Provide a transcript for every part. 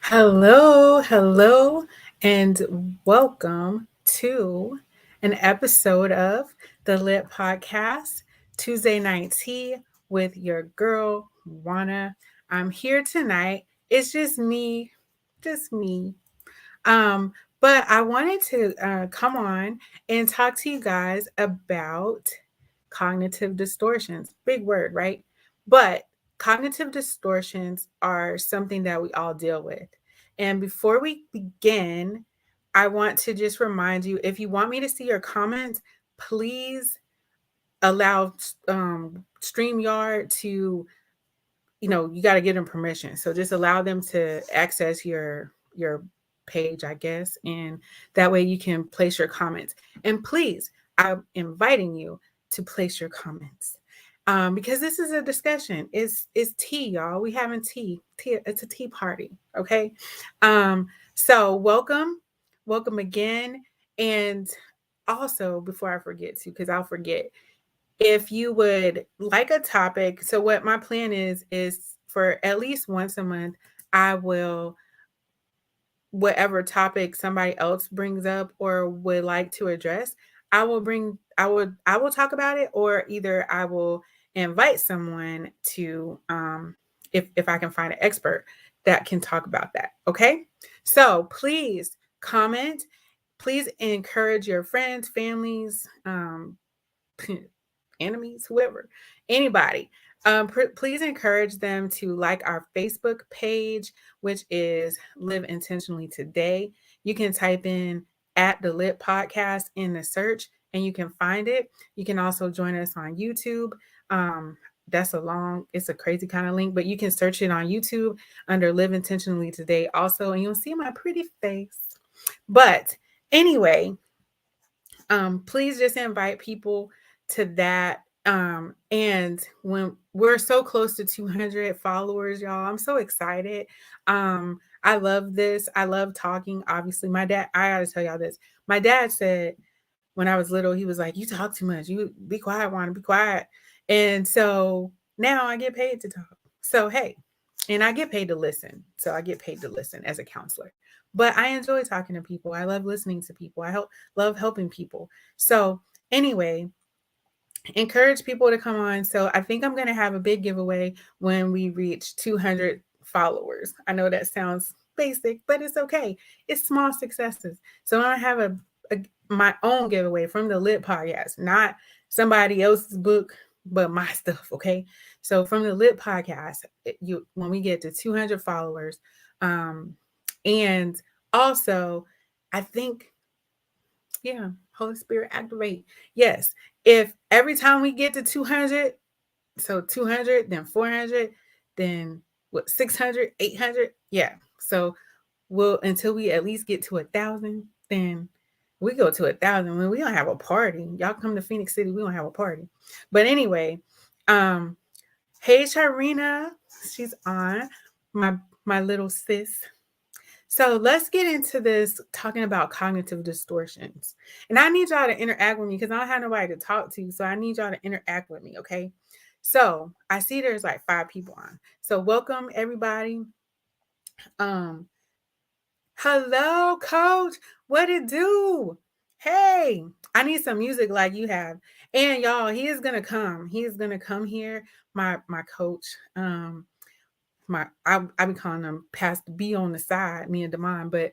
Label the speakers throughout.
Speaker 1: Hello, and welcome to an episode of the L.I.T podcast, Tuesday Night Tea with your girl, Juana. I'm here tonight. It's just me. Um, but I wanted to come on and talk to you guys about cognitive distortions. Big word, right? But cognitive distortions are something that we all deal with. And before we begin, I want to just remind you, if you want me to see your comments, please allow StreamYard to, you got to give them permission. So just allow them to access your page, I guess, and that way you can place your comments. And please, I'm inviting you to place your comments. Because this is a discussion. It's tea, y'all. We having tea. Tea. It's a tea party. Okay. So welcome again. And also, before I forget to, because I'll forget, if you would like a topic, so what my plan is for at least once a month, I will, whatever topic somebody else brings up or would like to address, I will talk about it, or either I will invite someone to, if I can find an expert that can talk about that. Okay, so please comment, please encourage your friends, families, enemies, whoever, anybody. Please encourage them to like our Facebook page, which is Live Intentionally Today. You can type in at the Lit Podcast in the search and you can find it. You can also join us on YouTube. It's a crazy kind of link, but you can search it on YouTube under Live Intentionally Today also, and you'll see my pretty face. But anyway, please just invite people to that. And when we're so close to 200 followers, y'all, I'm so excited. I love this. I love talking. Obviously, my dad, I gotta tell y'all this. My dad said when I was little, he was like, "You talk too much. You be quiet, want to be quiet." And so now I get paid to talk. So hey, and I get paid to listen. So I get paid to listen as a counselor. But I enjoy talking to people. I love listening to people. Love helping people. So anyway, encourage people to come on. So I think I'm going to have a big giveaway when we reach 200 followers. I know that sounds basic, but it's okay. It's small successes. So I have my own giveaway from the Lit podcast, not somebody else's book, but my stuff. Okay. So from the Lit podcast, when we get to 200 followers, and also I think, yeah, Holy Spirit activate. Yes. If every time we get to 200, so 200, then 400, then what, 600, 800? Yeah. So we'll, until we at least get to 1,000, then we go to 1,000 when we don't have a party. Y'all come to Phoenix City, we don't have a party. But anyway, um, hey Sharina, she's on, my my little sis. So let's get into this talking about cognitive distortions. And I need y'all to interact with me because I don't have nobody to talk to. So I need y'all to interact with me, okay? So I see there's like 5 people on. So welcome everybody. Um, hello, coach. What it do? Hey, I need some music like you have. And y'all, he is gonna come. He is gonna come here. My coach. I be calling him Pastor B on the side, me and Damon, but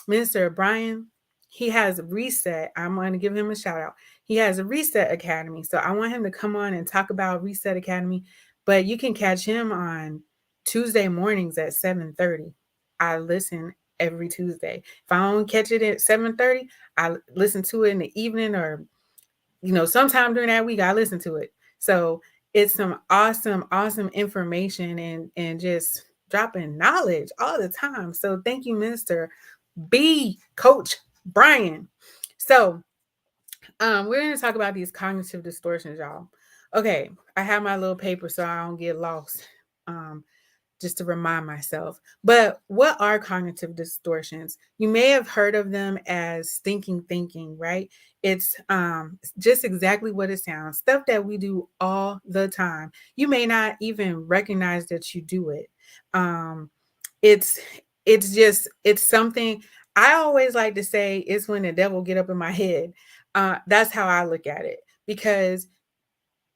Speaker 1: Minister Brian, he has a Reset. I'm going to give him a shout out. He has a Reset Academy, so I want him to come on and talk about Reset Academy. But you can catch him on Tuesday mornings at 7:30. I listen every Tuesday. If I don't catch it at 7:30, I listen to it in the evening, or sometime during that week I listen to it. So it's some awesome information and just dropping knowledge all the time. So thank you, Minister B, Coach Brian. So we're going to talk about these cognitive distortions, y'all. Okay, I have my little paper so I don't get lost. Just to remind myself. But what are cognitive distortions? You may have heard of them as stinking thinking, right? It's just exactly what it sounds. Stuff that we do all the time. You may not even recognize that you do it. It's it's something I always like to say it's when the devil get up in my head. That's how I look at it, because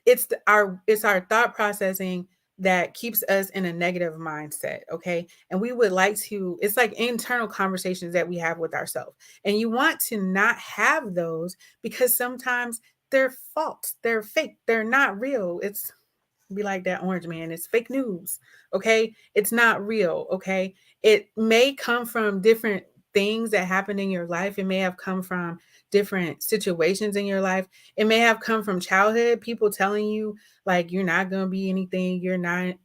Speaker 1: it's our thought processing that keeps us in a negative mindset, okay? And we would like to, it's like internal conversations that we have with ourselves. And you want to not have those, because sometimes they're false, they're fake, they're not real. It's be like that orange man, it's fake news, okay? It's not real, okay? It may come from different things that happened in your life. It may have come from different situations in your life. It may have come from childhood, people telling you like you're not going to be anything, you're not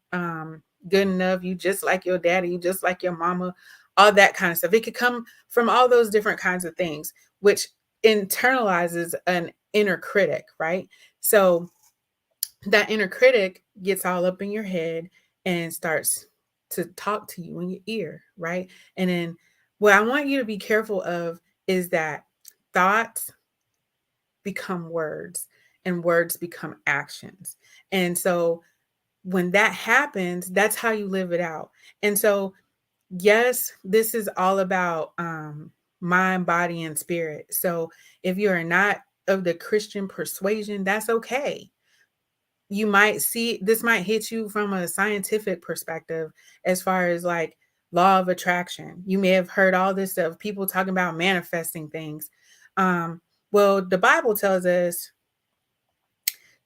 Speaker 1: good enough, you just like your daddy, you just like your mama, all that kind of stuff. It could come from all those different kinds of things, which internalizes an inner critic, right? So that inner critic gets all up in your head and starts to talk to you in your ear, right? And then what I want you to be careful of is that thoughts become words and words become actions. And so when that happens, that's how you live it out. And so, yes, this is all about mind, body, and spirit. So if you are not of the Christian persuasion, that's okay. You might see this might hit you from a scientific perspective, as far as like law of attraction. You may have heard all this stuff, people talking about manifesting things. Well, the Bible tells us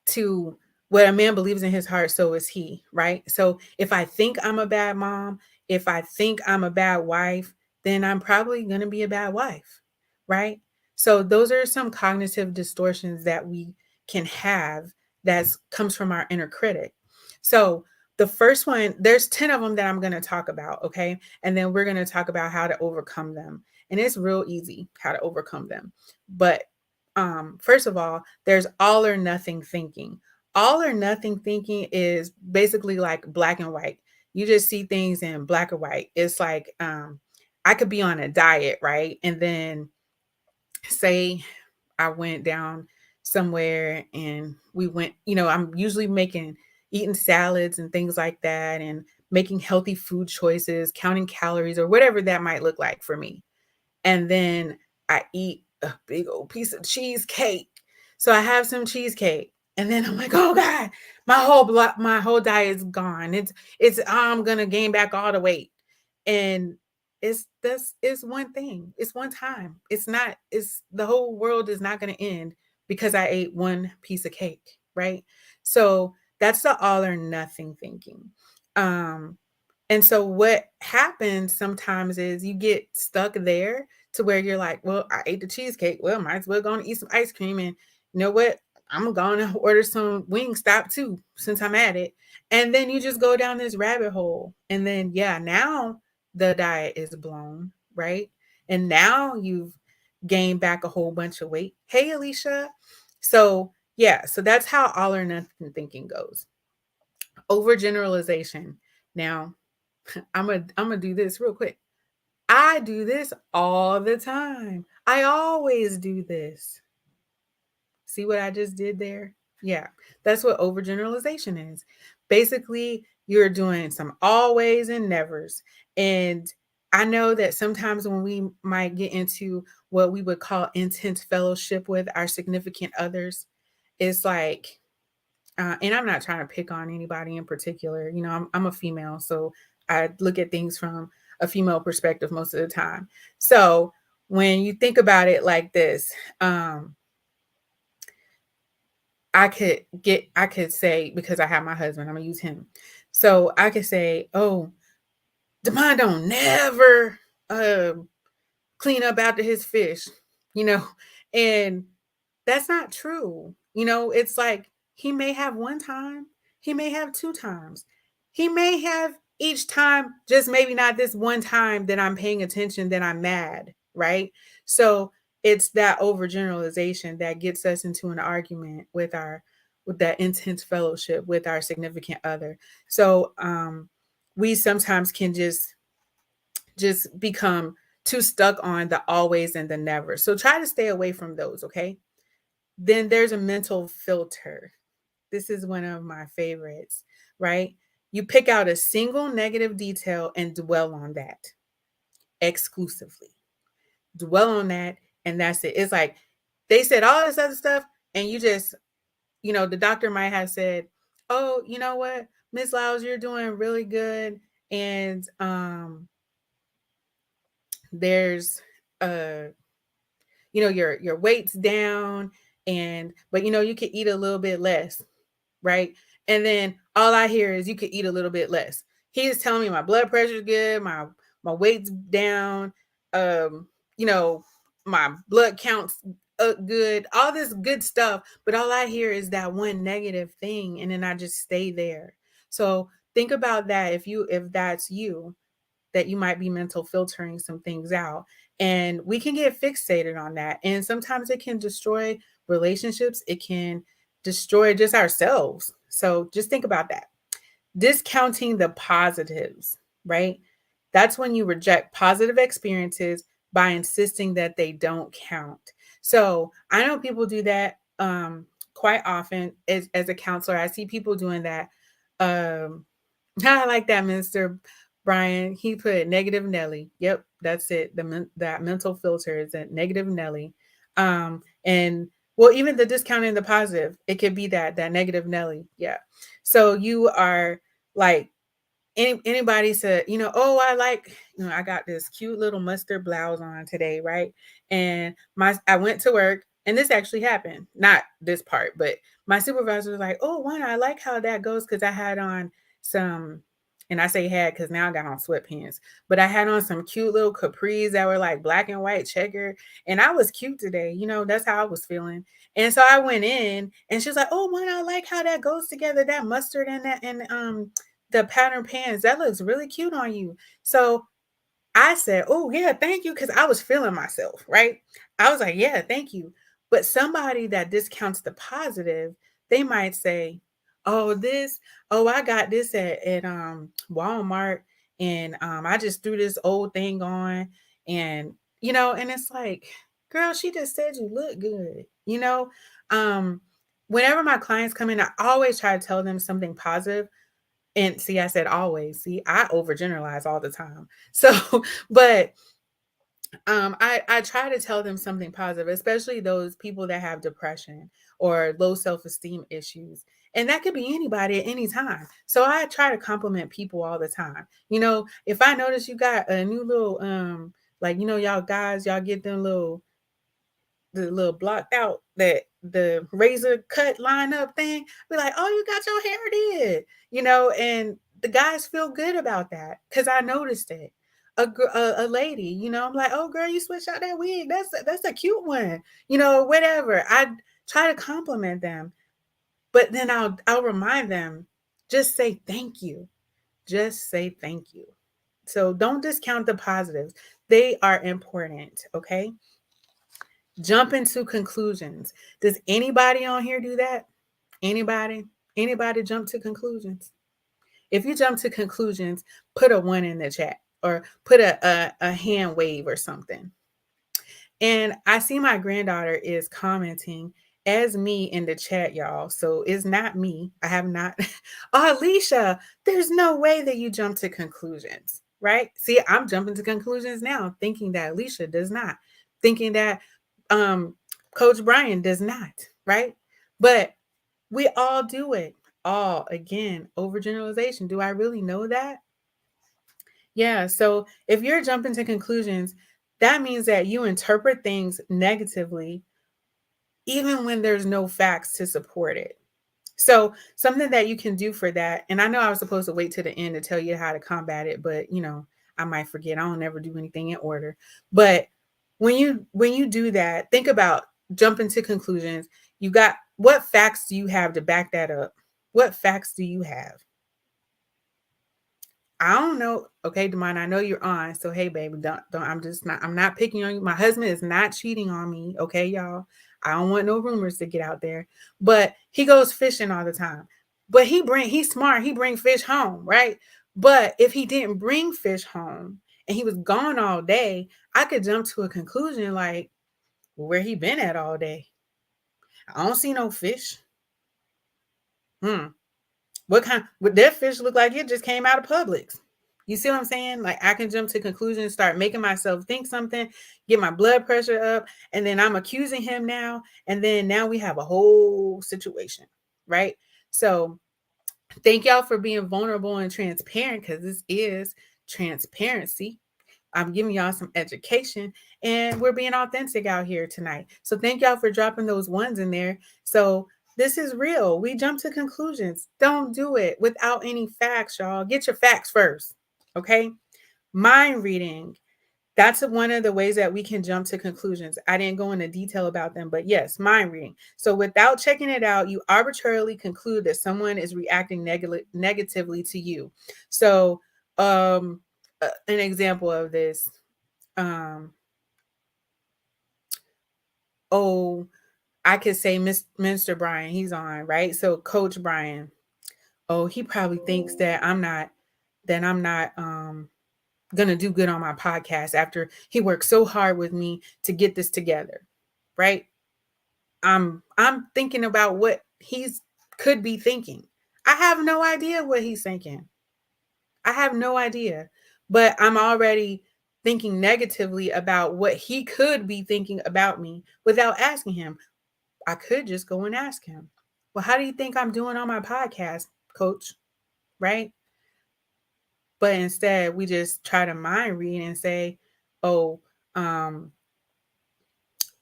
Speaker 1: to, what a man believes in his heart, so is he, right? So if I think I'm a bad mom, if I think I'm a bad wife, then I'm probably going to be a bad wife, right? So those are some cognitive distortions that we can have that comes from our inner critic. So the first one, there's 10 of them that I'm going to talk about, okay? And then we're going to talk about how to overcome them. And it's real easy how to overcome them. But first of all, there's all or nothing thinking. All or nothing thinking is basically like black and white. You just see things in black or white. It's like I could be on a diet, right? And then say I went down somewhere and we went, I'm usually eating salads and things like that, and making healthy food choices, counting calories or whatever that might look like for me. And then I eat a big old piece of cheesecake. So I have some cheesecake, and then I'm like, oh God, my whole diet is gone. It's I'm gonna gain back all the weight, and it's one thing. It's one time. It's not. It's the whole world is not gonna end because I ate one piece of cake, right? So that's the all or nothing thinking. Um, and so what happens sometimes is you get stuck there to where you're like, well, I ate the cheesecake. Well, might as well go and eat some ice cream. And you know what? I'm going to order some Wingstop too, since I'm at it. And then you just go down this rabbit hole. And then, yeah, now the diet is blown, right? And now you've gained back a whole bunch of weight. Hey, Alicia. So, yeah, so that's how all or nothing thinking goes. Overgeneralization. Now, I'm gonna do this real quick. I do this all the time. I always do this. See what I just did there? Yeah, that's what overgeneralization is. Basically, you're doing some always and nevers. And I know that sometimes when we might get into what we would call intense fellowship with our significant others, it's like, and I'm not trying to pick on anybody in particular. I'm a female, so I look at things from a female perspective most of the time. So when you think about it like this, I could say, because I have my husband, I'm gonna use him. So I could say, oh, Demond don't never uh, clean up after his fish, you know, and that's not true. It's like he may have one time, he may have two times, he may have each time, just maybe not this one time that I'm paying attention, that I'm mad, right? So it's that overgeneralization that gets us into an argument with that intense fellowship with our significant other. So we sometimes can just become too stuck on the always and the never. So try to stay away from those, okay? Then there's a mental filter. This is one of my favorites, right? You pick out a single negative detail and dwell on that. exclusively. Dwell on that, and that's it. It's like they said all this other stuff, and you just, the doctor might have said, "Oh, you know what, Miss Lyles, you're doing really good, and there's your weight's down, and but you could eat a little bit less, right?" And then all I hear is you could eat a little bit less. He's telling me my blood pressure's good, my weight's down, um, you know, my blood counts good, all this good stuff, but all I hear is that one negative thing, and then I just stay there. So think about that if that's you, that you might be mental filtering some things out. And we can get fixated on that. And sometimes it can destroy relationships, it can destroy just ourselves. So just think about that. Discounting the positives, right? That's when you reject positive experiences by insisting that they don't count. So I know people do that quite often as a counselor. I see people doing that. Um, I like that, Mr. Brian. He put negative Nelly. Yep, that's it. That mental filter is a negative Nelly. And well, even the discounting the positive, it could be that negative Nelly. Yeah. So you are like anybody said, oh, I like, I got this cute little mustard blouse on today, right? And I went to work, and this actually happened, not this part, but my supervisor was like, oh, one, I like how that goes, because I had on some, and I say had because now I got on sweatpants, but I had on some cute little capris that were like black and white checker, and I was cute today. That's how I was feeling. And so I went in, and she was like, oh, one, I like how that goes together, that mustard and that, and the pattern pants, that looks really cute on you. So I said, oh, yeah, thank you. Because I was feeling myself, right? I was like, yeah, thank you. But somebody that discounts the positive, they might say, I got this at Walmart, and I just threw this old thing on, and and it's like, girl, she just said you look good. Um, whenever my clients come in, I always try to tell them something positive. And see, I said always. See, I overgeneralize all the time. So, but I try to tell them something positive, especially those people that have depression or low self-esteem issues. And that could be anybody at any time. So I try to compliment people all the time. If I notice you got a new little like y'all guys, y'all get them the little blocked out, that the razor cut line up thing, be like, oh, you got your hair did, and the guys feel good about that because I noticed it. A lady, I'm like, oh girl, you switched out that wig. That's a cute one, whatever. I try to compliment them, but then I'll remind them, just say thank you. Just say thank you. So don't discount the positives. They are important, okay? Jump into conclusions. Does anybody on here do that? Anybody? Anybody jump to conclusions? If you jump to conclusions, put a 1 in the chat, or put a hand wave or something. And I see my granddaughter is commenting as me in the chat, y'all. So it's not me. I have not. Oh, Alicia, there's no way that you jump to conclusions, right? See, I'm jumping to conclusions now, thinking that Alicia does not, thinking that Coach Brian does not, right? But we all do it. All, again, overgeneralization. Do I really know that? Yeah. So if you're jumping to conclusions, that means that you interpret things negatively, even when there's no facts to support it. So something that you can do for that, and I know I was supposed to wait to the end to tell you how to combat it, but I might forget. I don't ever do anything in order. But when you do that, think about jumping to conclusions. You got, what facts do you have to back that up? What facts do you have? I don't know. Okay, Demond, I know you're on. So hey, baby, don't. I'm not picking on you. My husband is not cheating on me. Okay, y'all. I don't want no rumors to get out there. But he goes fishing all the time. But he's smart. He bring fish home, right? But if he didn't bring fish home and he was gone all day, I could jump to a conclusion like, well, where he been at all day? I don't see no fish. What kind? Would that fish look like it just came out of Publix? You see what I'm saying? Like I can jump to conclusions, start making myself think something, get my blood pressure up, and then I'm accusing him now. And then now we have a whole situation, right? So thank y'all for being vulnerable and transparent because this is transparency. I'm giving y'all some education and we're being authentic out here tonight. So thank y'all for dropping those ones in there. So this is real. We jump to conclusions. Don't do it without any facts, y'all. Get your facts first. Okay? Mind reading. That's one of the ways that we can jump to conclusions. I didn't go into detail about them, but yes, mind reading. So without checking it out, you arbitrarily conclude that someone is reacting negatively to you. So an example of this, um, oh, I could say Mr. Brian, he's on, right? So Coach Brian, oh, he probably thinks that I'm not gonna do good on my podcast after he worked so hard with me to get this together, right? I'm thinking about what he's could be thinking. I have no idea what he's thinking. I have no idea. But I'm already thinking negatively about what he could be thinking about me without asking him. I could just go and ask him. Well, how do you think I'm doing on my podcast, coach? Right? But instead, we just try to mind read and say, oh, um,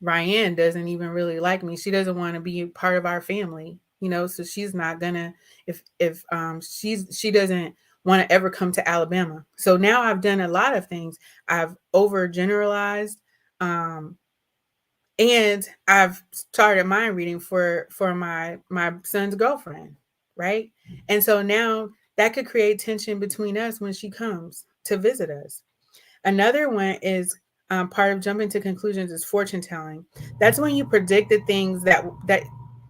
Speaker 1: Ryan doesn't even really like me. She doesn't want to be part of our family, so she's not gonna if she doesn't want to ever come to Alabama. So now I've done a lot of things. I've overgeneralized, um, and I've started mind reading for my son's girlfriend, right? And so now that could create tension between us when she comes to visit us. Another one is part of jumping to conclusions is fortune telling. That's when you predict the things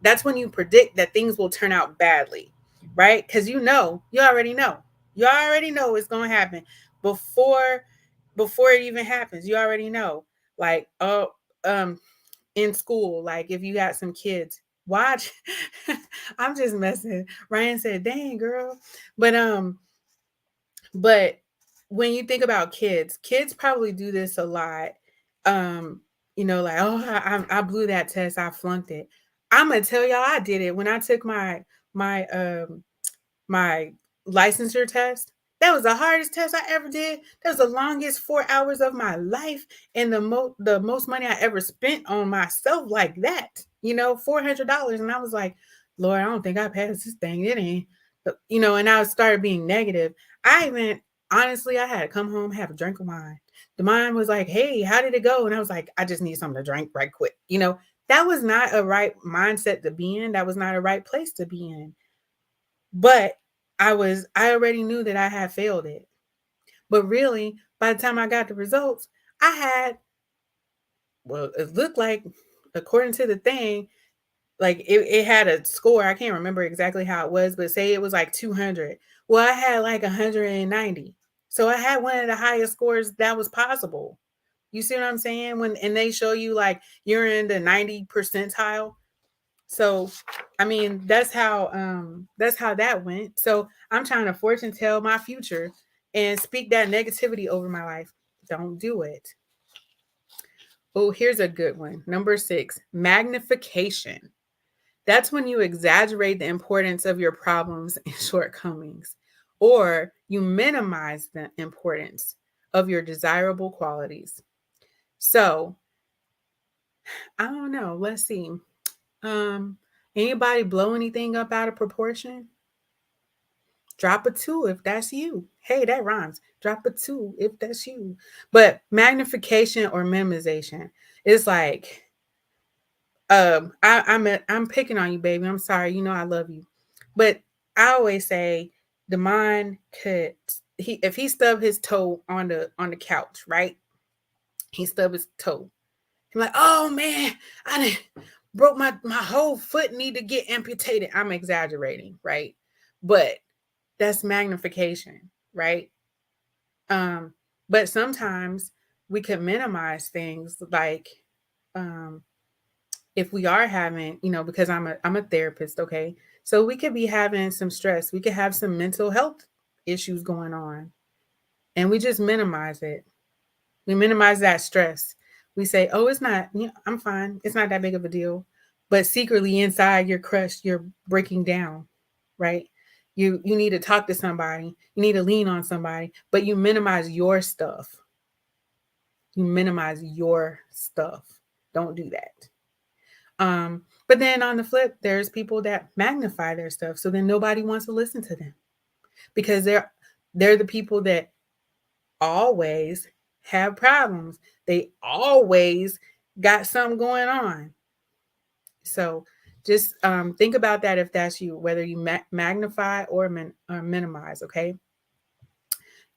Speaker 1: that's when you predict that things will turn out badly, right? Because you already know what's going to happen before before it even happens. You already know, like um in school, like if you got some kids, watch. I'm just messing. Ryan said, "Dang girl," but but when you think about kids probably do this a lot. Um, like, oh, I blew that test, I flunked it. I'm gonna tell y'all, I did it when I took my my licensure test. That was the hardest test I ever did. That was the longest 4 hours of my life, and the most money I ever spent on myself like that. $400, and I was like, Lord, I don't think I passed this thing. It ain't, And I started being negative. I even honestly, I had to come home, have a drink of wine. The mind was like, "Hey, how did it go?" And I was like, "I just need something to drink right quick." That was not a right mindset to be in. That was not a right place to be in. But I already knew that I had failed it. But really, by the time I got the results, I had, well, it looked like, according to the thing, like it had a score. I can't remember exactly how it was, but say it was like 200. Well, I had like 190. So I had one of the highest scores that was possible. You see what I'm saying? And they show you like you're in the 90 percentile. So, I mean, that's how that went. So, I'm trying to fortune tell my future and speak that negativity over my life. Don't do it. Oh, here's a good one. Number 6, magnification. That's when you exaggerate the importance of your problems and shortcomings, or you minimize the importance of your desirable qualities. So, I don't know. Let's see. Um, Anybody blow anything up out of proportion? Drop a two if that's you. Hey, that rhymes. Drop a two if that's you. But magnification or minimization, it's like, I'm picking on you, baby. I'm sorry. I love you, but I always say the mind could, if he stubbed his toe on the couch, right? He stubbed his toe. I'm like, oh man, I broke my whole foot, need to get amputated. I'm exaggerating, right? But that's magnification, right? Um, but sometimes we can minimize things like, um, if we are having, because I'm a therapist, okay? So we could be having some stress. We could have some mental health issues going on. and we just minimize it. We minimize that stress. We say, oh, it's not, I'm fine. It's not that big of a deal. But secretly inside, you're crushed, you're breaking down, right? You need to talk to somebody. You need to lean on somebody, but you minimize your stuff. You minimize your stuff. Don't do that. But then on the flip, there's people that magnify their stuff. So then nobody wants to listen to them because they're the people that always have problems. They always got something going on. So just think about that if that's you, whether you magnify or minimize, okay?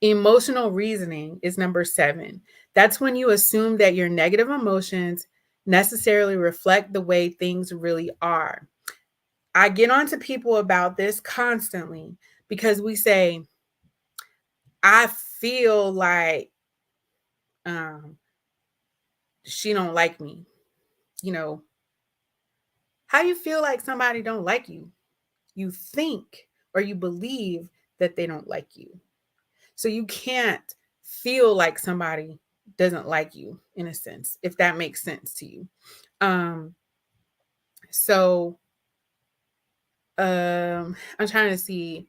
Speaker 1: Emotional reasoning is number 7. That's when you assume that your negative emotions necessarily reflect the way things really are. I get on to people about this constantly because we say, I feel like um, she don't like me. You know, how you feel like somebody don't like you? You think or you believe that they don't like you. So you can't feel like somebody doesn't like you in a sense, if that makes sense to you. Um, so I'm trying to see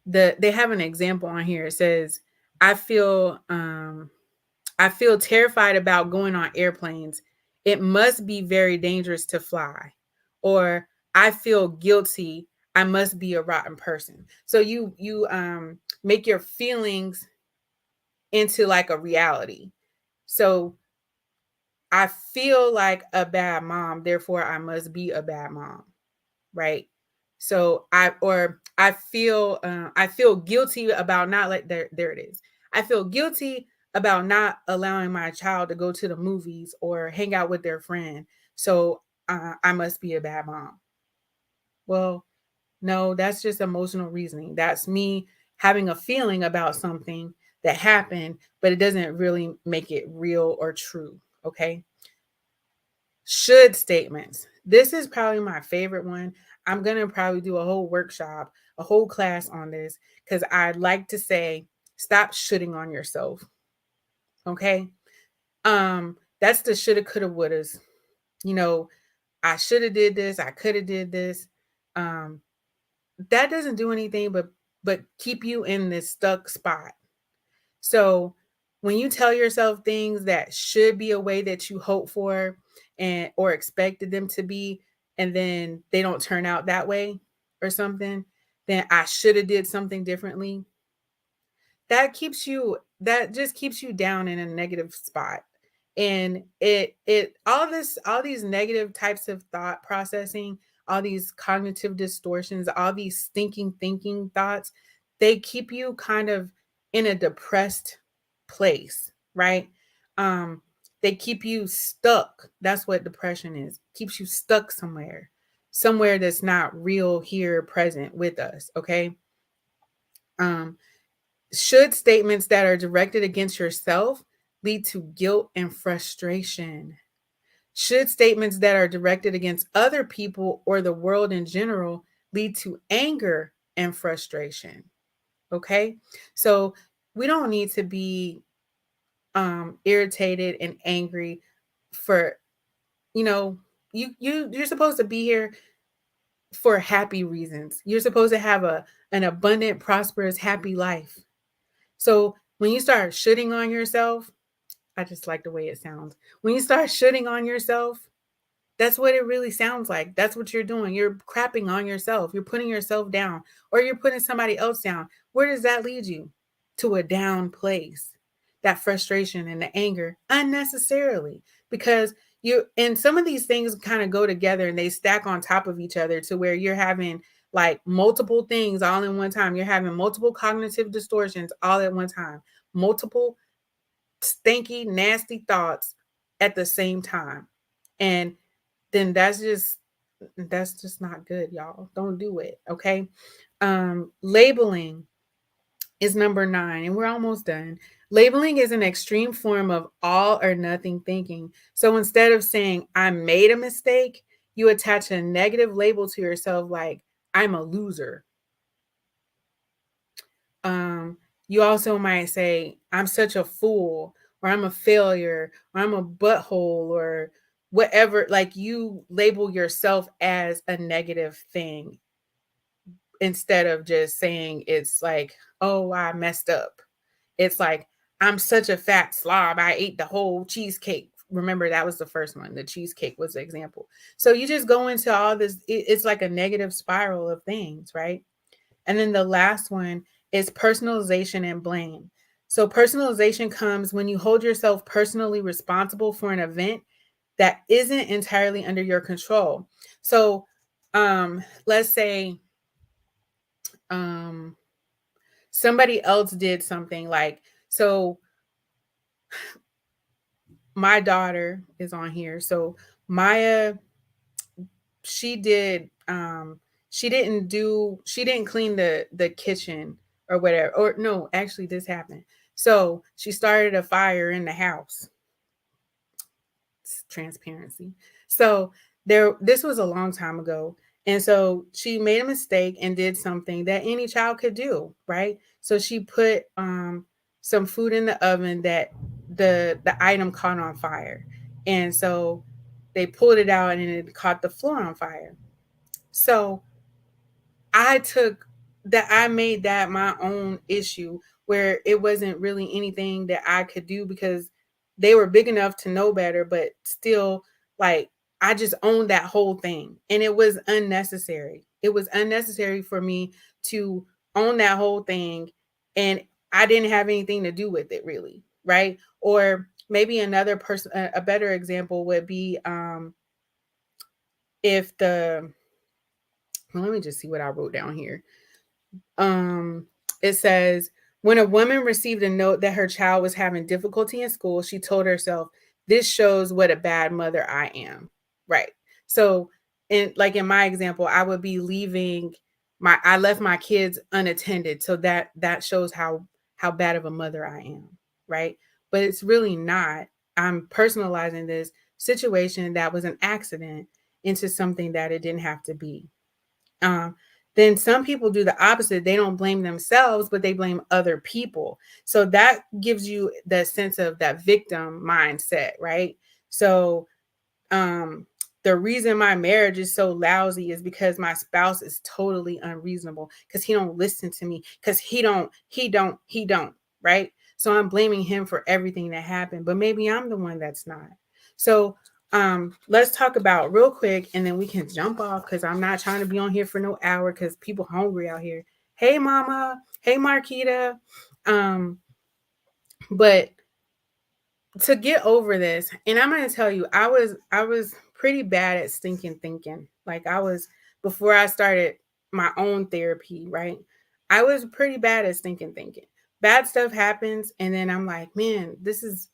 Speaker 1: they have an example on here. It says, I feel I feel terrified about going on airplanes. It must be very dangerous to fly. Or I feel guilty. I must be a rotten person. So you make your feelings into like a reality. So I feel like a bad mom, therefore I must be a bad mom, right? So I feel guilty about not like there it is. I feel guilty about not allowing my child to go to the movies or hang out with their friend. So I must be a bad mom. Well, no, that's just emotional reasoning. That's me having a feeling about something that happened, but it doesn't really make it real or true. Okay. Should statements. This is probably my favorite one. I'm going to probably do a whole workshop, a whole class on this because I'd like to say, stop shitting on yourself. Okay. That's the shoulda, coulda, wouldas. You know, I should have did this. I could have did this. Um, that doesn't do anything but keep you in this stuck spot. So when you tell yourself things that should be a way that you hope for and or expected them to be, and then they don't turn out that way or something, then I should have did something differently. That just keeps you down in a negative spot. And it all these negative types of thought processing, all these cognitive distortions, all these stinking thinking thoughts, they keep you kind of in a depressed place, right? um they keep you stuck. That's what depression is. Keeps you stuck somewhere that's not real here present with us, okay? um should statements that are directed against yourself lead to guilt and frustration? Should statements that are directed against other people or the world in general lead to anger and frustration? Okay. So we don't need to be irritated and angry for, you know, you're supposed to be here for happy reasons. You're supposed to have an abundant, prosperous, happy life. So when you start shitting on yourself, I just like the way it sounds. When you start shitting on yourself, that's what it really sounds like. That's what you're doing. You're crapping on yourself. You're putting yourself down or you're putting somebody else down. Where does that lead you? To a down place. That frustration and the anger unnecessarily because you and some of these things kind of go together and they stack on top of each other to where you're having like multiple things all in one time. You're having multiple cognitive distortions all at one time. Multiple stinky, nasty thoughts at the same time. And then that's just not good, y'all. Don't do it. Okay. Labeling is number 9, and we're almost done. Labeling is an extreme form of all or nothing thinking. So instead of saying, I made a mistake, you attach a negative label to yourself like, I'm a loser. Um, You also might say, I'm such a fool, or I'm a failure, or I'm a butthole, or whatever. Like, you label yourself as a negative thing instead of just saying it's like, oh, I messed up. It's like, I'm such a fat slob. I ate the whole cheesecake. Remember, that was the first one. The cheesecake was the example. So you just go into all this. It's like a negative spiral of things, right? And then the last one is personalization and blame. So personalization comes when you hold yourself personally responsible for an event that isn't entirely under your control. So let's say um somebody else did something, like, so my daughter is on here. So Maya, she did she didn't clean the kitchen or whatever. Or no, actually this happened. So she started a fire in the house. It's transparency. So this was a long time ago. And so she made a mistake and did something that any child could do, right? So she put some food in the oven that the item caught on fire. And so they pulled it out and it caught the floor on fire. So I took that, I made that my own issue, where it wasn't really anything that I could do because they were big enough to know better, but still, like, I just owned that whole thing. And it was unnecessary. It was unnecessary for me to own that whole thing. And I didn't have anything to do with it, really. Right. Or maybe another person, a better example would be if the, well, let me just see what I wrote down here. um it says, when a woman received a note that her child was having difficulty in school, she told herself, this shows what a bad mother I am. Right. So in my example, I would be leaving I left my kids unattended, so that shows how bad of a mother I am. Right. But it's really not. I'm personalizing this situation that was an accident into something that it didn't have to be. um, then some people do the opposite. They don't blame themselves, but they blame other people. So that gives you the sense of that victim mindset, right? So um, the reason my marriage is so lousy is because my spouse is totally unreasonable, because he don't listen to me, because he don't, right? So I'm blaming him for everything that happened, but maybe I'm the one that's not. So let's talk about real quick, and then we can jump off, because I'm not trying to be on here for no hour, because people hungry out here. Hey mama, hey Marquita. um but to get over this, and I'm going to tell you, I was pretty bad at stinking thinking. Like, I was, before I started my own therapy, right? I was pretty bad at stinking thinking. Bad stuff happens, and then I'm like, man, this is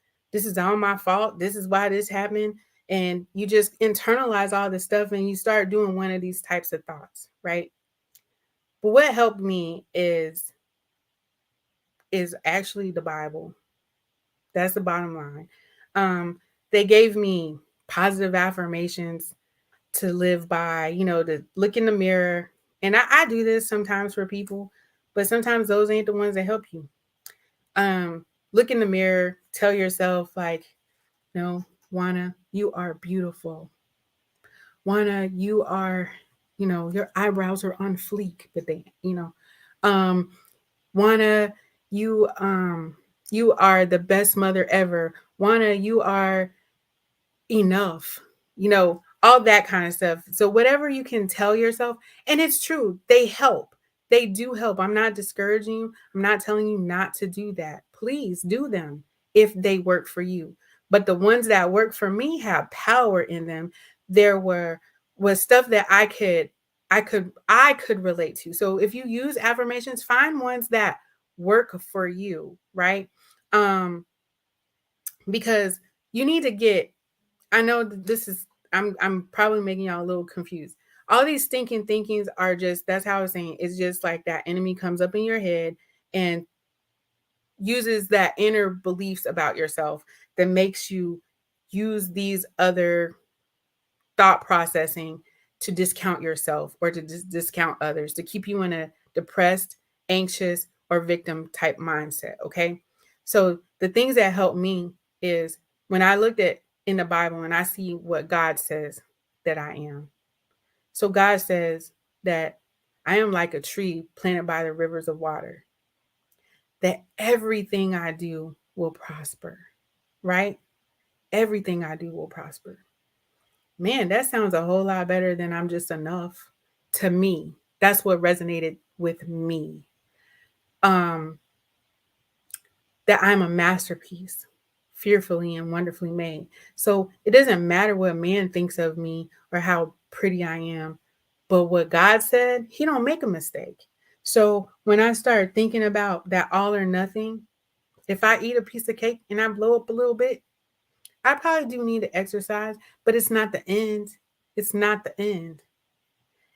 Speaker 1: all my fault. This is why this happened. And you just internalize all this stuff, and you start doing one of these types of thoughts, right? But what helped me is actually the Bible. That's the bottom line. Um, they gave me positive affirmations to live by, to look in the mirror. And I do this sometimes for people, but sometimes those ain't the ones that help you. Look in the mirror, tell yourself, like, no, Juana, you are beautiful. Juana, you are, your eyebrows are on fleek, but um, Juana, you are the best mother ever. Juana, you are enough, all that kind of stuff. So whatever you can tell yourself, and it's true, they help. They do help. I'm not discouraging you. I'm not telling you not to do that. Please do them if they work for you. But the ones that work for me have power in them. There was stuff that I could relate to. So if you use affirmations, find ones that work for you, right? Um, because you need to get, I know this is, I'm probably making y'all a little confused. All these stinking thinkings are just, that's how I was saying, it's just like that enemy comes up in your head and uses that inner beliefs about yourself that makes you use these other thought processing to discount yourself, or to discount others, to keep you in a depressed, anxious, or victim type mindset. Okay. So the things that help me is when I looked at in the Bible and I see what God says that I am. So God says that I am like a tree planted by the rivers of water, that everything I do will prosper, right? Everything I do will prosper. Man, that sounds a whole lot better than I'm just enough to me. That's what resonated with me. Um, that I'm a masterpiece, fearfully and wonderfully made. So it doesn't matter what man thinks of me or how pretty I am, but what God said, he don't make a mistake. So when I start thinking about that all or nothing, if I eat a piece of cake and I blow up a little bit, I probably do need to exercise, but it's not the end. It's not the end.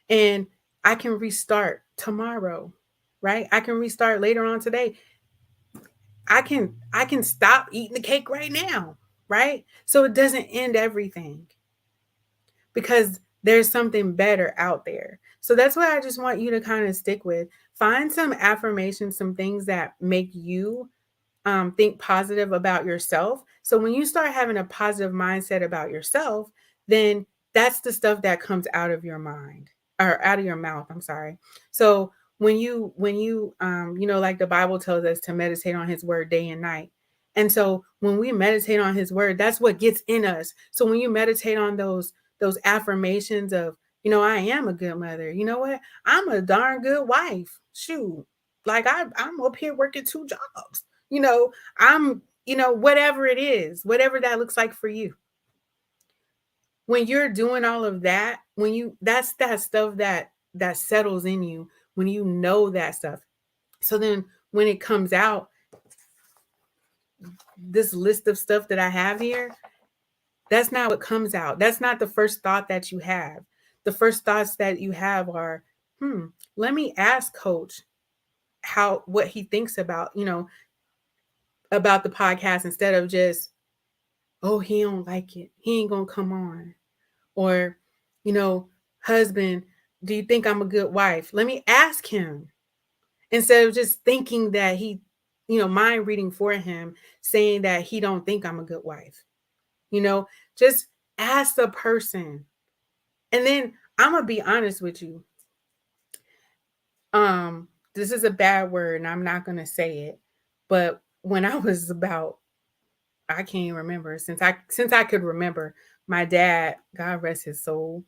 Speaker 1: And I can restart tomorrow, right? I can restart later on today. I can stop eating the cake right now, right? So it doesn't end everything because there's something better out there. So that's what I just want you to kind of stick with. Find some affirmations, some things that make you think positive about yourself. So when you start having a positive mindset about yourself, then that's the stuff that comes out of your mind or out of your mouth. I'm sorry. So when you like the Bible tells us to meditate on his word day and night. And so when we meditate on his word, that's what gets in us. So when you meditate on those affirmations of, I am a good mother. You know what? I'm a darn good wife. Shoot. Like I'm up here working two jobs. You know, whatever it is, whatever that looks like for you. When you're doing all of that, that's that stuff that settles in you when you know that stuff. So then when it comes out, this list of stuff that I have here, that's not what comes out. That's not the first thought that you have. The first thoughts that you have are, let me ask coach what he thinks about the podcast instead of just, oh, he don't like it. He ain't gonna come on. Or, you know, husband, do you think I'm a good wife? Let me ask him instead of just thinking that mind reading for him, saying that he don't think I'm a good wife. Just ask the person. And then I'm gonna be honest with you. This is a bad word and I'm not gonna say it, but when I was about, I can't even remember, since I could remember, my dad, God rest his soul,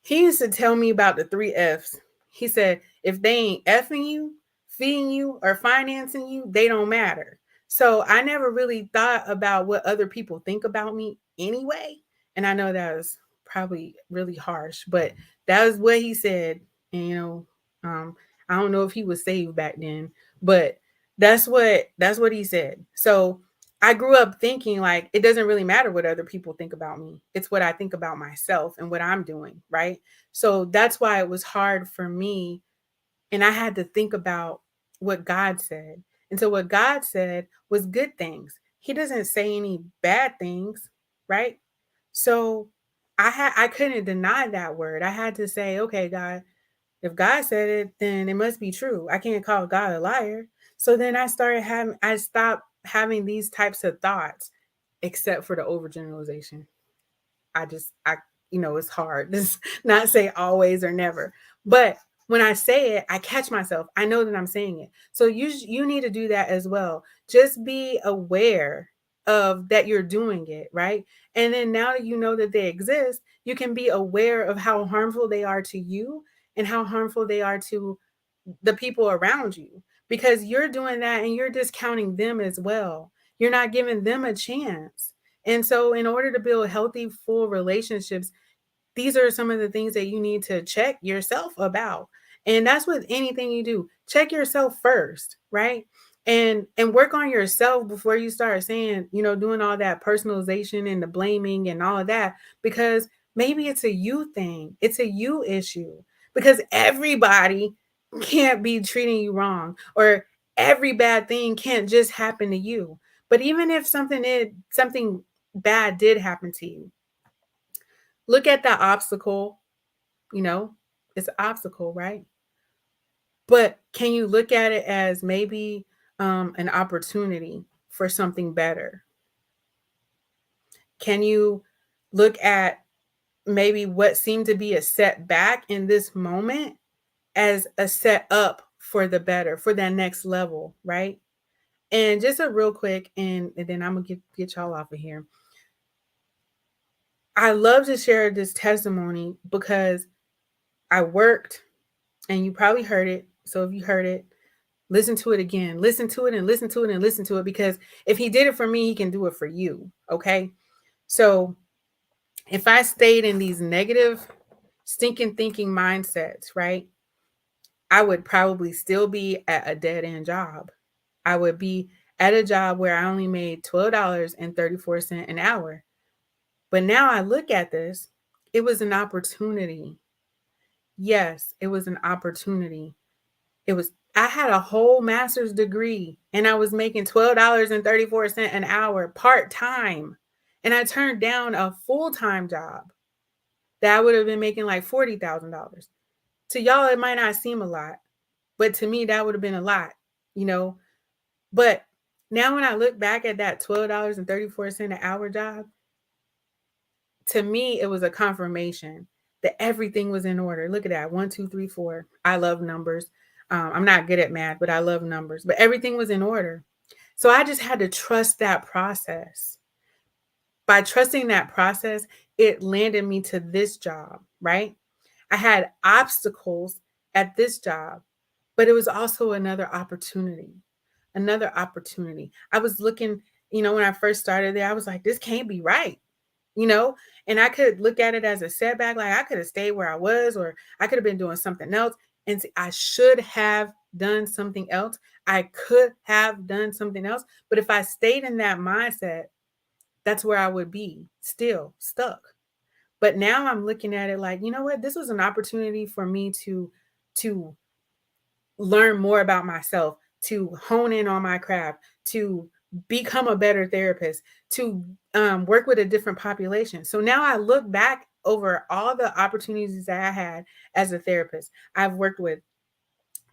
Speaker 1: he used to tell me about the 3 F's. He said, if they ain't effing you, feeding you, or financing you, they don't matter. So I never really thought about what other people think about me anyway. And I know that was probably really harsh, but that was what he said. And I don't know if he was saved back then, but that's what he said. So I grew up thinking like it doesn't really matter what other people think about me. It's what I think about myself and what I'm doing, right? So that's why it was hard for me, and I had to think about what God said. And so what God said was good things. He doesn't say any bad things, right? So I couldn't deny that word. I had to say, okay, God, if God said it, then it must be true. I can't call God a liar. So then I stopped having these types of thoughts, except for the overgeneralization. It's hard. This not say always or never, but when I say it, I catch myself. I know that I'm saying it. So you need to do that as well. Just be aware of that you're doing it, right? And then now that you know that they exist, you can be aware of how harmful they are to you and how harmful they are to the people around you, because you're doing that and you're discounting them as well. You're not giving them a chance. And so, in order to build healthy, full relationships, these are some of the things that you need to check yourself about. And that's with anything you do. Check yourself first, right? And work on yourself before you start saying, doing all that personalization and the blaming and all of that, because maybe it's a you thing. It's a you issue, because everybody can't be treating you wrong, or every bad thing can't just happen to you. But even if something bad did happen to you, look at the obstacle, you know, it's an obstacle, right? But can you look at it as maybe an opportunity for something better? Can you look at maybe what seemed to be a setback in this moment as a set up for the better, for that next level, right? And just a real quick, and then I'm gonna get y'all off of here. I love to share this testimony because I worked, and you probably heard it. So if you heard it, listen to it again. Listen to it and listen to it and listen to it, because if he did it for me, he can do it for you. Okay. So if I stayed in these negative, stinking thinking mindsets, right, I would probably still be at a dead end job. I would be at a job where I only made $12.34 an hour. But now I look at this, it was an opportunity. Yes, it was an opportunity. I had a whole master's degree and I was making $12.34 an hour part-time. And I turned down a full-time job that I would have been making like $40,000. To y'all, it might not seem a lot, but to me, that would have been a lot, you know. But now when I look back at that $12.34 an hour job, to me, it was a confirmation that everything was in order. Look at that. 1, 2, 3, 4. I love numbers. I'm not good at math, but I love numbers. But everything was in order. So I just had to trust that process. By trusting that process, it landed me to this job, right? I had obstacles at this job, but it was also another opportunity. Another opportunity. I was looking, when I first started there, I was like, this can't be right, you know? And I could look at it as a setback. Like I could have stayed where I was, or I could have been doing something else. And I should have done something else. I could have done something else. But if I stayed in that mindset, that's where I would be still stuck. But now I'm looking at it like, you know what? This was an opportunity for me to learn more about myself, to hone in on my craft, to become a better therapist, to work with a different population. So now I look back over all the opportunities that I had as a therapist. I've worked with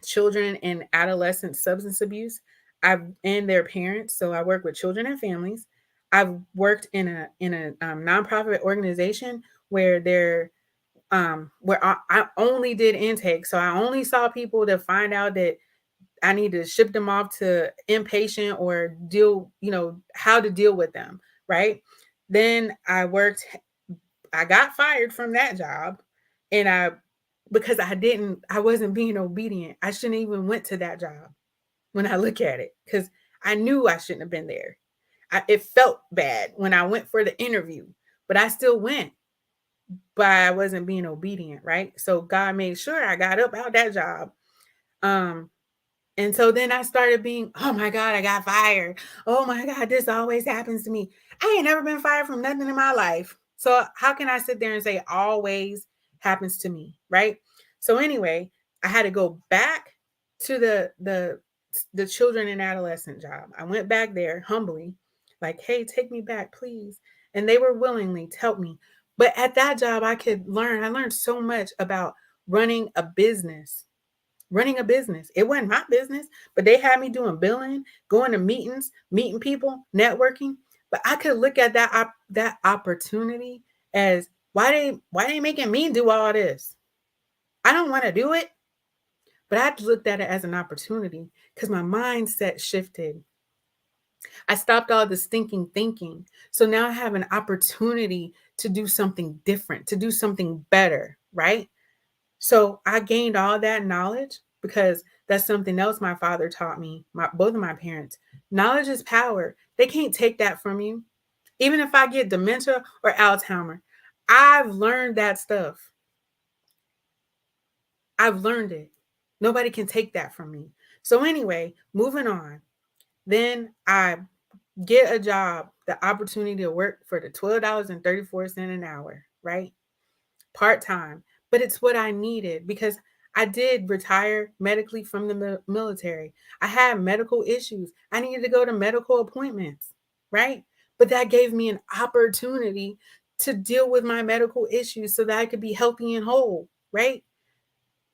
Speaker 1: children and adolescent substance abuse. And their parents. So I work with children and families. I've worked in a nonprofit organization where I only did intake. So I only saw people to find out that I need to ship them off to inpatient or how to deal with them. Right. Then I got fired from that job, and because I wasn't being obedient. I shouldn't even went to that job when I look at it, because I knew I shouldn't have been there. It felt bad when I went for the interview, but I still went, but I wasn't being obedient, right? So God made sure I got up out that job. Um, and so then I started being, oh my God, I got fired. Oh my God, this always happens to me. I ain't never been fired from nothing in my life. So how can I sit there and say always happens to me, right? So anyway, I had to go back to the children and adolescent job. I went back there humbly, like, hey, take me back, please. And they were willingly to help me. But at that job, I learned so much about running a business. Running a business. It wasn't my business, but they had me doing billing, going to meetings, meeting people, networking. But I could look at that opportunity as why they making me do all this? I don't want to do it. But I looked at it as an opportunity because my mindset shifted. I stopped all the stinking thinking. So now I have an opportunity to do something different, to do something better, right? So I gained all that knowledge because that's something else my father taught me, both of my parents. Knowledge is power. They can't take that from you. Even if I get dementia or Alzheimer, I've learned that stuff. I've learned it. Nobody can take that from me. So anyway, moving on. Then I get a job, the opportunity to work for the $12.34 an hour, right? Part-time. But it's what I needed because I did retire medically from the military. I had medical issues. I needed to go to medical appointments, right? But that gave me an opportunity to deal with my medical issues so that I could be healthy and whole, right?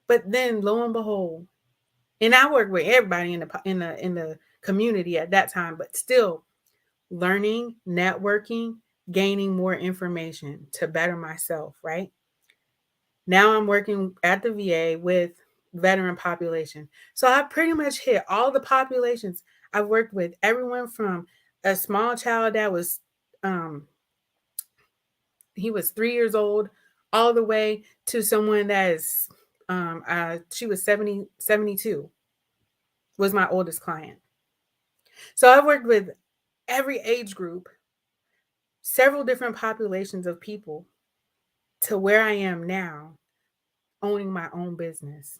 Speaker 1: But then lo and behold, And I worked with everybody in the community at that time, but still learning, networking, gaining more information to better myself, right? Now I'm working at the VA with veteran population. So I pretty much hit all the populations. I've worked with everyone from a small child that was um he was 3 years old, all the way to someone that is she was 72 was my oldest client. So I've worked with every age group, several different populations of people to where I am now, owning my own business.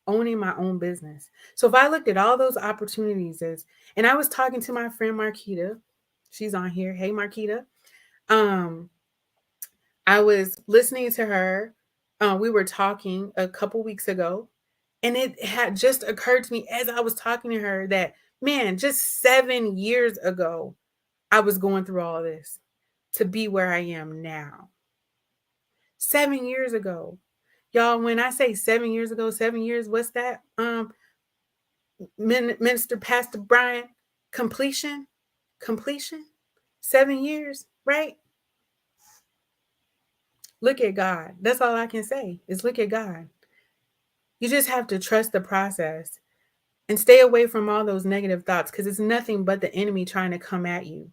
Speaker 1: Owning my own business. So if I looked at all those opportunities as, and I was talking to my friend Marquita, she's on here. Hey Marquita. Um, I was listening to her. We were talking a couple weeks ago, and it had just occurred to me as I was talking to her that, man, just 7 years ago, I was going through all this to be where I am now. 7 years ago. Y'all, when I say 7 years ago, 7 years, what's that? Minister Pastor Brian, completion, completion, 7 years, right? Look at God. That's all I can say is look at God. You just have to trust the process and stay away from all those negative thoughts because it's nothing but the enemy trying to come at you.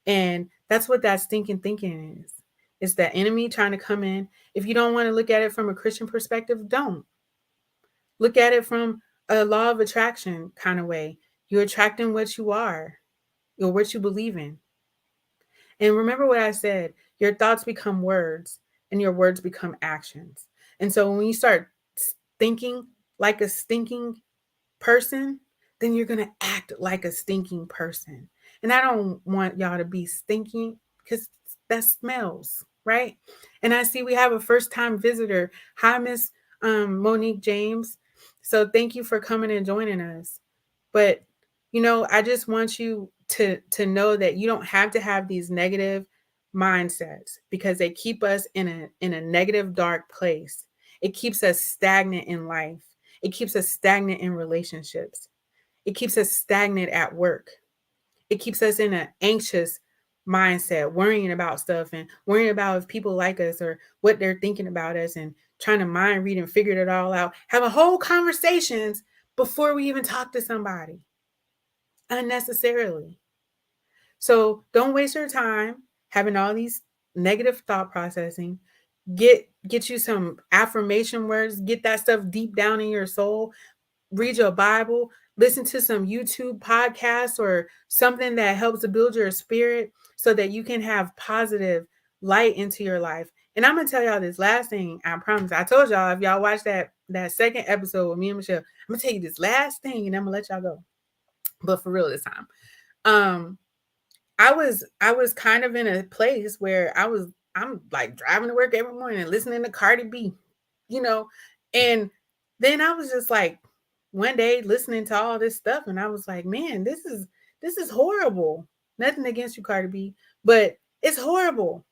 Speaker 1: And that's what that stinking thinking is. It's that enemy trying to come in. If you don't want to look at it from a Christian perspective, don't. Look at it from a law of attraction kind of way. You're attracting what you are or what you believe in. And remember what I said, your thoughts become words and your words become actions. And so when you start thinking like a stinking person, then you're going to act like a stinking person. And I don't want y'all to be stinking because that smells, right? And I see we have a first time visitor. Hi, Miss Monique James. So thank you for coming and joining us. But I just want you to know that you don't have to have these negative mindsets because they keep us in a negative dark place. It keeps us stagnant in life. It keeps us stagnant in relationships. It keeps us stagnant at work. It keeps us in an anxious mindset, worrying about stuff and worrying about if people like us or what they're thinking about us and trying to mind read and figure it all out. Have a whole conversations before we even talk to somebody unnecessarily. So don't waste your time having all these negative thought processing. Get you some affirmation words, get that stuff deep down in your soul, read your Bible, listen to some YouTube podcasts or something that helps to build your spirit so that you can have positive light into your life. And I'm gonna tell y'all this last thing. I promise. I told y'all if y'all watch that second episode with me and Michelle, I'm gonna tell you this last thing and I'm gonna let y'all go. But for real this time. Um, I was kind of in a place where I'm like driving to work every morning and listening to Cardi B, you know, and then I was just like one day listening to all this stuff and I was like, man, this is horrible. Nothing against you, Cardi B, but it's horrible.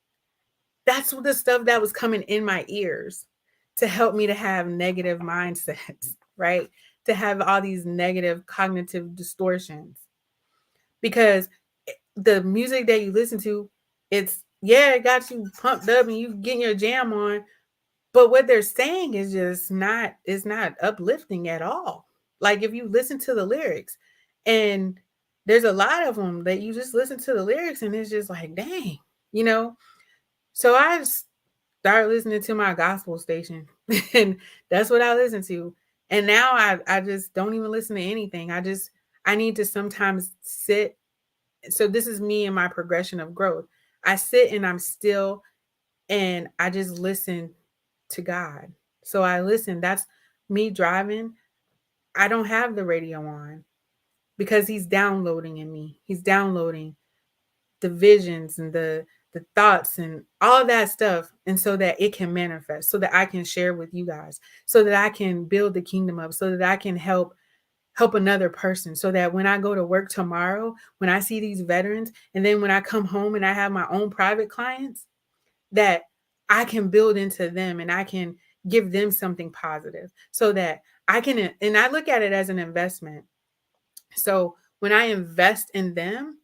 Speaker 1: That's what the stuff that was coming in my ears to help me to have negative mindsets, right? To have all these negative cognitive distortions because the music that you listen to, it got you pumped up and you getting your jam on, but what they're saying is just not uplifting at all. Like if you listen to the lyrics, and there's a lot of them that you just listen to the lyrics and it's just like, dang, you know. So I started listening to my gospel station, and that's what I listen to. And now I just don't even listen to anything. I need to sometimes sit. So this is me and my progression of growth. I sit and I'm still and I just listen to God. So I listen. That's me driving. I don't have the radio on because he's downloading in me. He's downloading the visions and the thoughts and all that stuff, and so that it can manifest, so that I can share with you guys, so that I can build the kingdom up, so that I can help another person, so that when I go to work tomorrow, when I see these veterans, and then when I come home and I have my own private clients, that I can build into them and I can give them something positive so that and I look at it as an investment. So when I invest in them,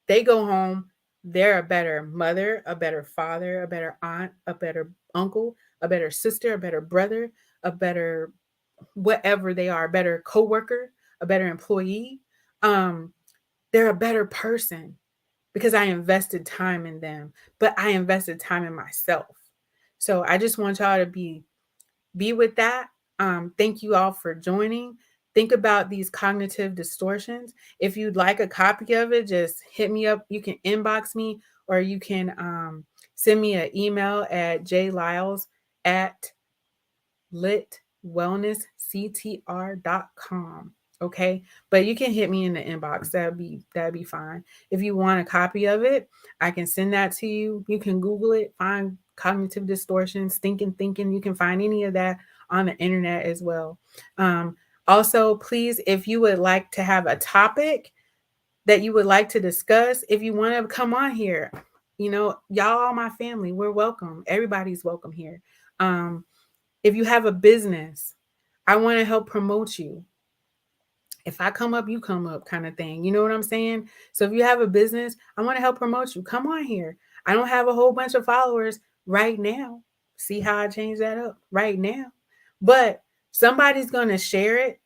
Speaker 1: they go home, they're a better mother, a better father, a better aunt, a better uncle, a better sister, a better brother, a better whatever they are, a better coworker, a better employee. Um, they're a better person because I invested time in them, but I invested time in myself. So I just want y'all to be with that. Thank you all for joining. Think about these cognitive distortions. If you'd like a copy of it, just hit me up. You can inbox me, or you can send me an email at jlyles at litwellnessctr.com. Okay. But you can hit me in the inbox. That'd be fine. If you want a copy of it, I can send that to you. You can Google it, find cognitive distortions, thinking. You can find any of that on the internet as well. Also, please, if you would like to have a topic that you would like to discuss, if you want to come on here, y'all, my family, we're welcome. Everybody's welcome here. If you have a business, I want to help promote you. If I come up, you come up, kind of thing. You know what I'm saying? So if you have a business, I want to help promote you. Come on here. I don't have a whole bunch of followers right now. See how I change that up right now. But somebody's going to share it.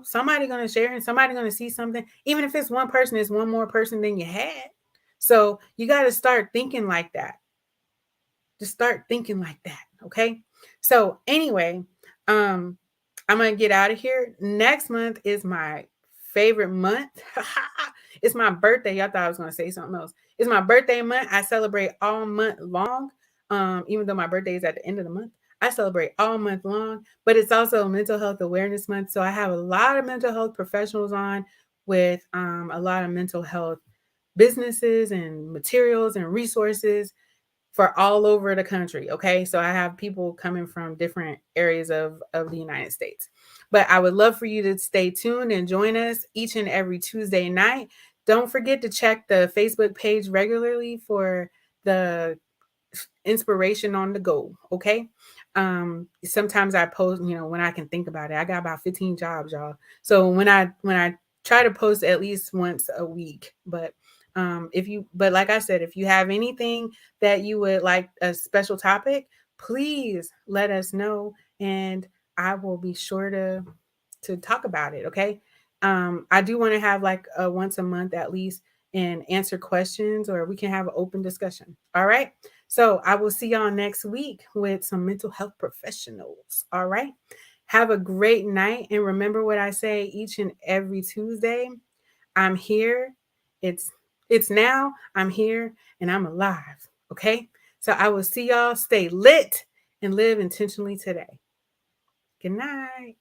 Speaker 1: Somebody's going to share it, and somebody's going to see something. Even if it's one person, it's one more person than you had. So you got to start thinking like that. Just start thinking like that. Okay. So anyway, I'm gonna get out of here. Next month is my favorite month. It's my birthday. Y'all thought I was gonna say something else. It's my birthday month. I celebrate all month long. Even though my birthday is at the end of the month, I celebrate all month long. But it's also mental health awareness month. So I have a lot of mental health professionals on with a lot of mental health businesses and materials and resources for all over the country. Okay. So I have people coming from different areas of the United States. But I would love for you to stay tuned and join us each and every Tuesday night. Don't forget to check the Facebook page regularly for the inspiration on the go. Okay. Sometimes I post, when I can think about it. I got about 15 jobs, y'all. So when I try to post at least once a week, but but like I said, if you have anything that you would like a special topic, please let us know, and I will be sure to talk about it. Okay. I do want to have like a once a month at least and answer questions, or we can have an open discussion. All right. So I will see y'all next week with some mental health professionals. All right. Have a great night. And remember what I say each and every Tuesday. I'm here. It's it's now. I'm here and I'm alive. Okay. So I will see y'all. Stay lit and live intentionally today. Good night.